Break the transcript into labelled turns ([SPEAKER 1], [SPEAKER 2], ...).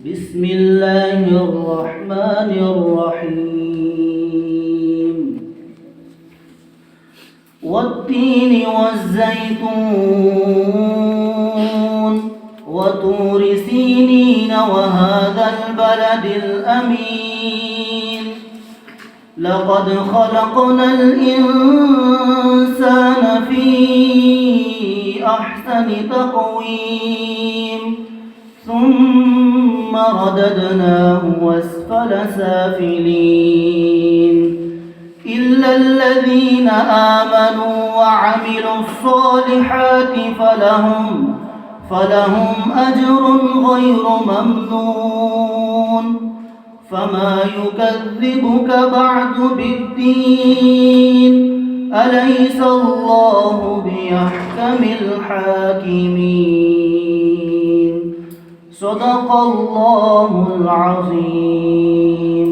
[SPEAKER 1] بسم الله الرحمن الرحيم والتين والزيتون وطور سينين وهذا البلد الأمين لقد خلقنا الإنسان في أحسن تقويم ثم رددناه أسفل سافلين إلا الذين آمنوا وعملوا الصالحات فلهم أجر غير ممنون فما يكذبك بعد بالدين أليس الله بأحكم الحاكمين صدق الله العظيم.